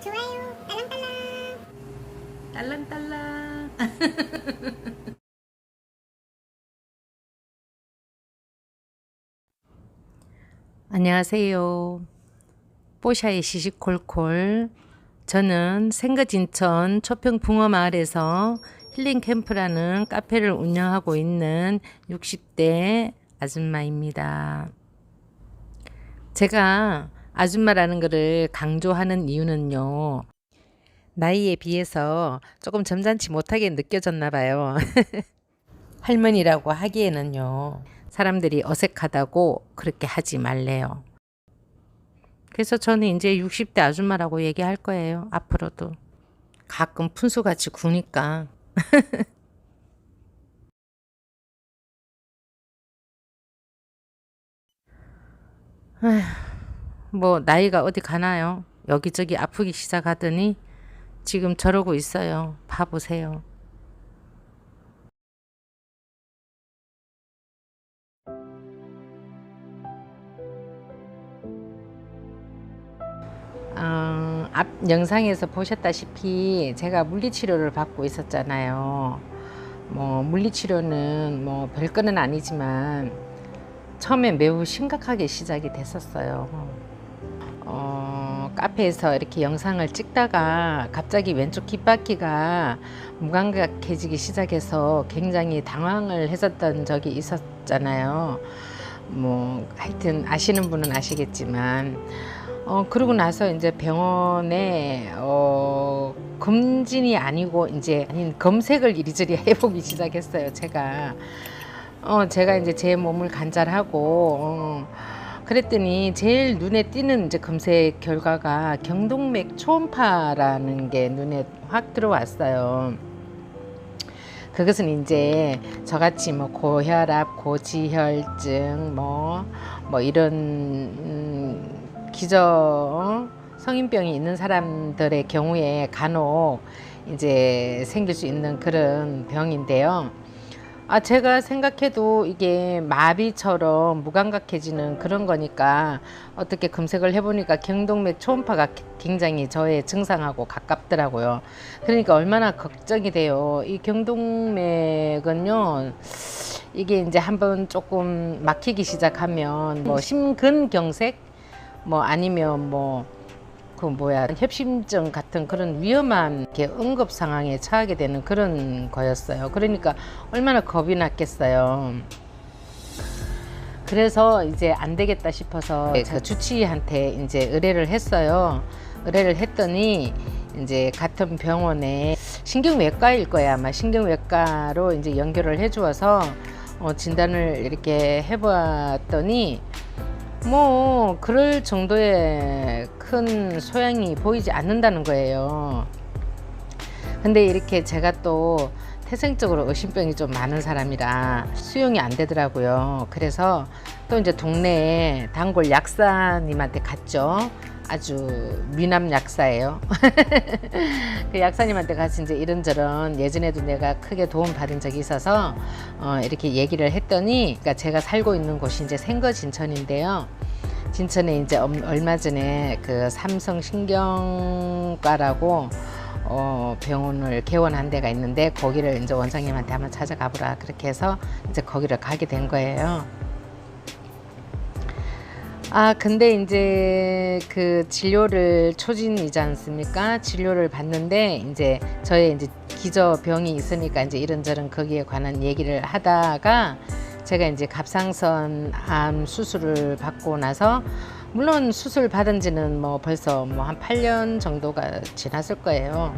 좋아요, 딸랑딸랑. 딸랑딸랑. 안녕하세요. 뽀샤의 시시콜콜. 저는 생거진천 초평붕어마을에서 힐링캠프라는 카페를 운영하고 있는 60대 아줌마입니다. 제가 아줌마라는 것을 강조하는 이유는요, 나이에 비해서 조금 점잖지 못하게 느껴졌나 봐요. 할머니라고 하기에는요, 사람들이 어색하다고 그렇게 하지 말래요. 그래서 저는 이제 60대 아줌마라고 얘기할 거예요. 앞으로도. 가끔 푼수같이 구니까. 뭐 나이가 어디 가나요? 여기저기 아프기 시작하더니 지금 저러고 있어요. 봐보세요. 앞 영상에서 보셨다시피 제가 물리치료를 받고 있었잖아요. 뭐 물리치료는 뭐 별거는 아니지만 처음에 매우 심각하게 시작이 됐었어요. 카페에서 이렇게 영상을 찍다가 갑자기 왼쪽 귓바퀴가 무감각해지기 시작해서 굉장히 당황을 했었던 적이 있었잖아요. 뭐 하여튼 아시는 분은 아시겠지만 그러고 나서 이제 병원에 검진이 아니고 이제 아닌 검색을 이리저리 해보기 시작했어요. 제가 이제 제 몸을 관찰하고 그랬더니 제일 눈에 띄는 이제 검색 결과가 경동맥 초음파라는 게 눈에 확 들어왔어요. 그것은 이제 저같이 뭐 고혈압, 고지혈증 뭐 이런 기저 성인병이 있는 사람들의 경우에 간혹 이제 생길 수 있는 그런 병인데요. 제가 생각해도 이게 마비처럼 무감각해지는 그런 거니까 어떻게 검색을 해보니까 경동맥 초음파가 굉장히 저의 증상하고 가깝더라고요. 그러니까 얼마나 걱정이 돼요. 이 경동맥은요, 이게 이제 한번 조금 막히기 시작하면 뭐 심근경색, 뭐 아니면 뭐 협심증 같은 그런 위험한 응급 상황에 처하게 되는 그런 거였어요. 그러니까 얼마나 겁이 났겠어요. 그래서 이제 안 되겠다 싶어서 그 주치의한테 이제 의뢰를 했어요. 의뢰를 했더니 이제 같은 병원에 신경외과일 거야. 아마 신경외과로 이제 연결을 해 주어서 진단을 이렇게 해봤더니 뭐 그럴 정도의 큰 소양이 보이지 않는다는 거예요. 근데 이렇게 제가 또 태생적으로 의심병이 좀 많은 사람이라 수용이 안 되더라고요. 그래서 또 이제 동네에 단골 약사님한테 갔죠. 아주 미남 약사예요. 그 약사님한테 가서 이제 이런저런 예전에도 내가 크게 도움 받은 적이 있어서 이렇게 얘기를 했더니, 그러니까 제가 살고 있는 곳이 이제 생거진천인데요. 진천에 이제 얼마 전에 그 삼성신경과라고 병원을 개원한 데가 있는데 거기를 이제 원장님한테 한번 찾아가 보라 그렇게 해서 이제 거기를 가게 된 거예요. 근데 이제 그 진료를 초진이지 않습니까? 진료를 받는데 이제 저의 이제 기저병이 있으니까 이제 이런저런 거기에 관한 얘기를 하다가 제가 이제 갑상선 암 수술을 받고 나서, 물론 수술 받은 지는 뭐 벌써 뭐 한 8년 정도가 지났을 거예요.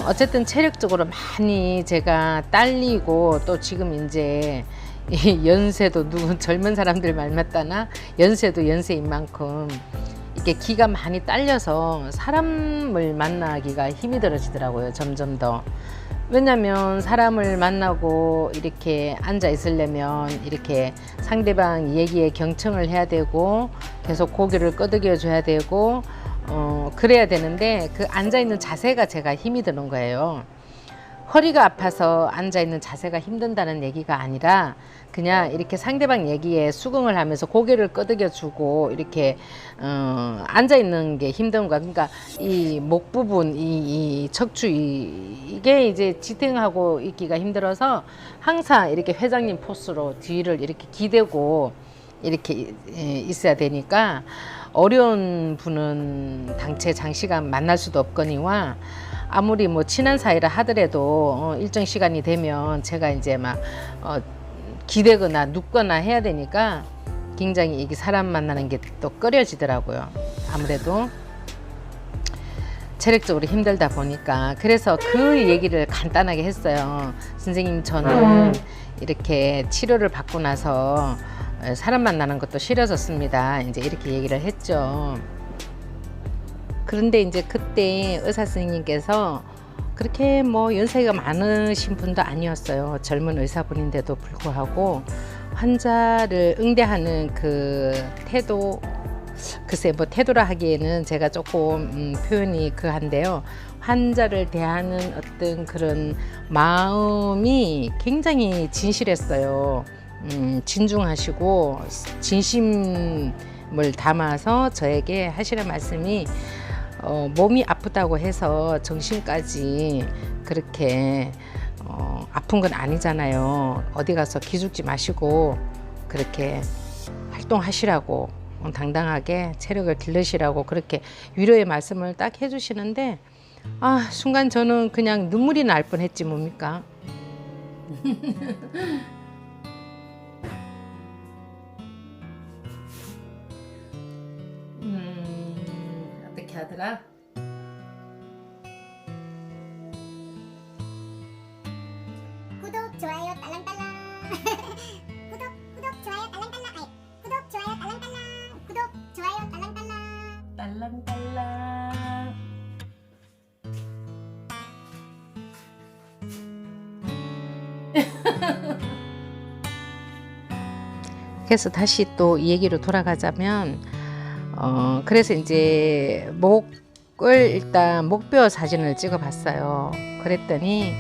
어쨌든 체력적으로 많이 제가 딸리고, 또 지금 이제 연세도 젊은 사람들 말 맞다나 연세도 연세인 만큼 이게 기가 많이 딸려서 사람을 만나기가 힘이 들어지더라고요. 점점 더. 왜냐면 사람을 만나고 이렇게 앉아 있으려면 이렇게 상대방 얘기에 경청을 해야 되고 계속 고개를 끄덕여 줘야 되고 그래야 되는데 그 앉아 있는 자세가 제가 힘이 드는 거예요. 허리가 아파서 앉아있는 자세가 힘든다는 얘기가 아니라 그냥 이렇게 상대방 얘기에 수긍을 하면서 고개를 끄덕여 주고 이렇게 앉아있는 게 힘든 거야. 그러니까 이 목 부분, 이 척추, 이게 이제 지탱하고 있기가 힘들어서 항상 이렇게 회장님 포스로 뒤를 이렇게 기대고 이렇게 있어야 되니까 어려운 분은 당최 장시간 만날 수도 없거니와 아무리 뭐 친한 사이라 하더라도 일정 시간이 되면 제가 이제 막 기대거나 눕거나 해야 되니까 굉장히 이게 사람 만나는 게 또 꺼려지더라고요. 아무래도 체력적으로 힘들다 보니까. 그래서 그 얘기를 간단하게 했어요. 선생님, 저는 이렇게 치료를 받고 나서 사람 만나는 것도 싫어졌습니다. 이제 이렇게 얘기를 했죠. 그런데 이제 그때 의사 선생님께서 그렇게 뭐 연세가 많으신 분도 아니었어요. 젊은 의사분인데도 불구하고 환자를 응대하는 그 태도, 글쎄 뭐 태도라 하기에는 제가 조금 표현이 그한데요. 환자를 대하는 어떤 그런 마음이 굉장히 진실했어요. 진중하시고 진심을 담아서 저에게 하시는 말씀이 몸이 아프다고 해서 정신까지 그렇게 아픈 건 아니잖아요. 어디 가서 기죽지 마시고 그렇게 활동하시라고 당당하게 체력을 기르시라고 그렇게 위로의 말씀을 딱 해주시는데 순간 저는 그냥 눈물이 날 뻔했지 뭡니까. 어떻게 하더라? 구독, 좋아요, 딸랑딸랑. 구독, 좋아요, 딸랑딸랑. 아이, 구독, 좋아요, 딸랑딸랑. 구독, 좋아요, 딸랑딸랑. 딸랑딸랑. 그래서 다시 또 이 얘기로 돌아가자면 그래서 이제 목을 일단 목뼈 사진을 찍어 봤어요. 그랬더니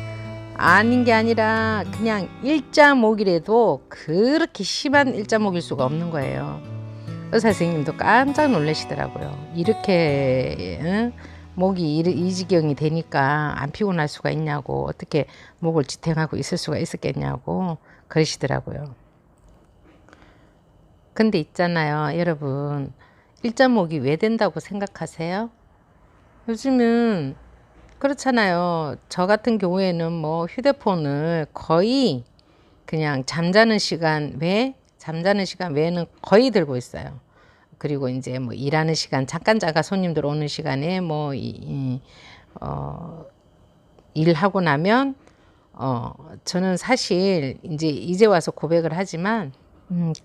아닌 게 아니라 그냥 일자목이라도 그렇게 심한 일자목일 수가 없는 거예요. 의사 선생님도 깜짝 놀라시더라고요. 이렇게 목이 이 지경이 되니까 안 피곤할 수가 있냐고, 어떻게 목을 지탱하고 있을 수가 있었겠냐고 그러시더라고요. 근데 있잖아요, 여러분, 일자목이 왜 된다고 생각하세요? 요즘은 그렇잖아요. 저 같은 경우에는 뭐 휴대폰을 거의 그냥 잠자는 시간 외에는 거의 들고 있어요. 그리고 이제 뭐 일하는 시간, 잠깐 손님들 오는 시간에 뭐 일하고 나면 저는 사실 이제 와서 고백을 하지만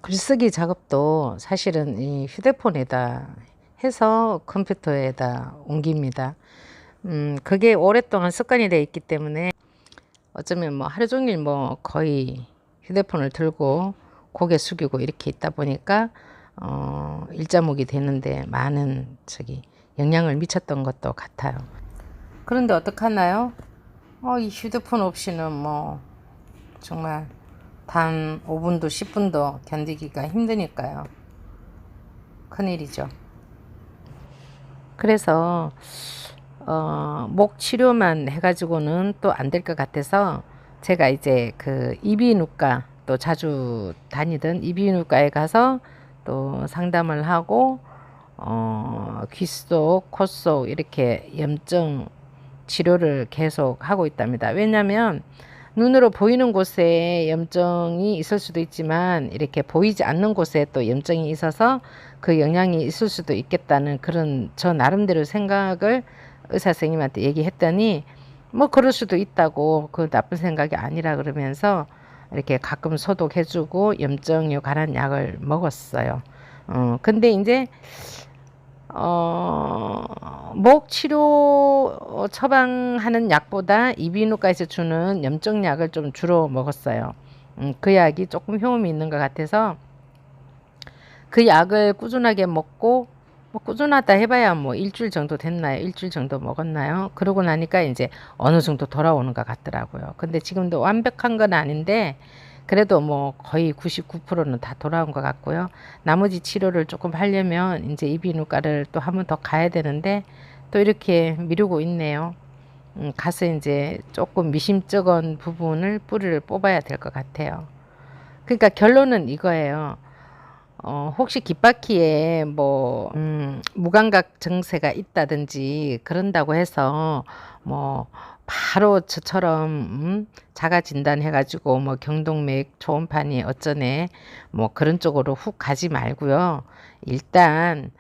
글쓰기 작업도 사실은 이 휴대폰에다 해서 컴퓨터에다 옮깁니다. 그게 오랫동안 습관이 되어 있기 때문에 어쩌면 뭐 하루 종일 뭐 거의 휴대폰을 들고 고개 숙이고 이렇게 있다 보니까 일자목이 되는데 많은 영향을 미쳤던 것도 같아요. 그런데 어떡하나요? 이 휴대폰 없이는 뭐 정말 단 5분도 10분도 견디기가 힘드니까요. 큰일이죠. 그래서 목 치료만 해가지고는 또 안 될 것 같아서 제가 이제 그 이비인후과, 또 자주 다니던 이비인후과에 가서 또 상담을 하고 귀 속, 코 속 이렇게 염증 치료를 계속 하고 있답니다. 왜냐하면 눈으로 보이는 곳에 염증이 있을 수도 있지만 이렇게 보이지 않는 곳에 또 염증이 있어서 그 영향이 있을 수도 있겠다는 그런 저 나름대로 생각을 의사 선생님한테 얘기했더니 뭐 그럴 수도 있다고, 그 나쁜 생각이 아니라 그러면서 이렇게 가끔 소독해주고 염증요 가란 약을 먹었어요. 근데 이제 목 치료 처방하는 약보다 이비인후과에서 주는 염증약을 좀 주로 먹었어요. 그 약이 조금 효험이 있는 것 같아서 그 약을 꾸준하게 먹고 뭐 꾸준하다 해봐야 뭐 일주일 정도 됐나요? 일주일 정도 먹었나요? 그러고 나니까 이제 어느 정도 돌아오는 것 같더라고요. 근데 지금도 완벽한 건 아닌데 그래도 뭐 거의 99%는 다 돌아온 것 같고요. 나머지 치료를 조금 하려면 이제 이비인후과를 또 한 번 더 가야 되는데 또 이렇게 미루고 있네요. 가서 이제 조금 미심쩍은 부분을 뿌리를 뽑아야 될 것 같아요. 그러니까 결론은 이거예요. 혹시 귓바퀴에 뭐 무감각 증세가 있다든지 그런다고 해서 뭐 바로 저처럼 자가 진단해 가지고 뭐 경동맥 초음파니 어쩌네 뭐 그런 쪽으로 훅 가지 말고요. 일단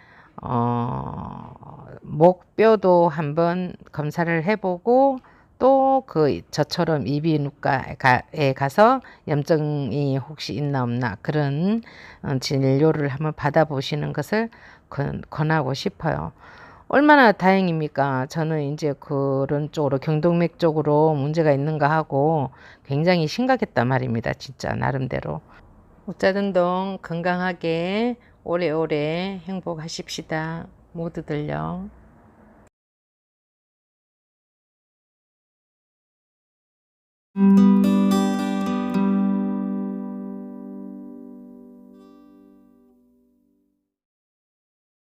목뼈도 한번 검사를 해보고 또 그 저처럼 이비인후과에 가서 염증이 혹시 있나 없나 그런 진료를 한번 받아보시는 것을 권하고 싶어요. 얼마나 다행입니까? 저는 이제 그런 쪽으로 경동맥 쪽으로 문제가 있는가 하고 굉장히 심각했단 말입니다. 진짜 나름대로. 옥자등동 건강하게 오래오래 행복하십시다. 모두들요.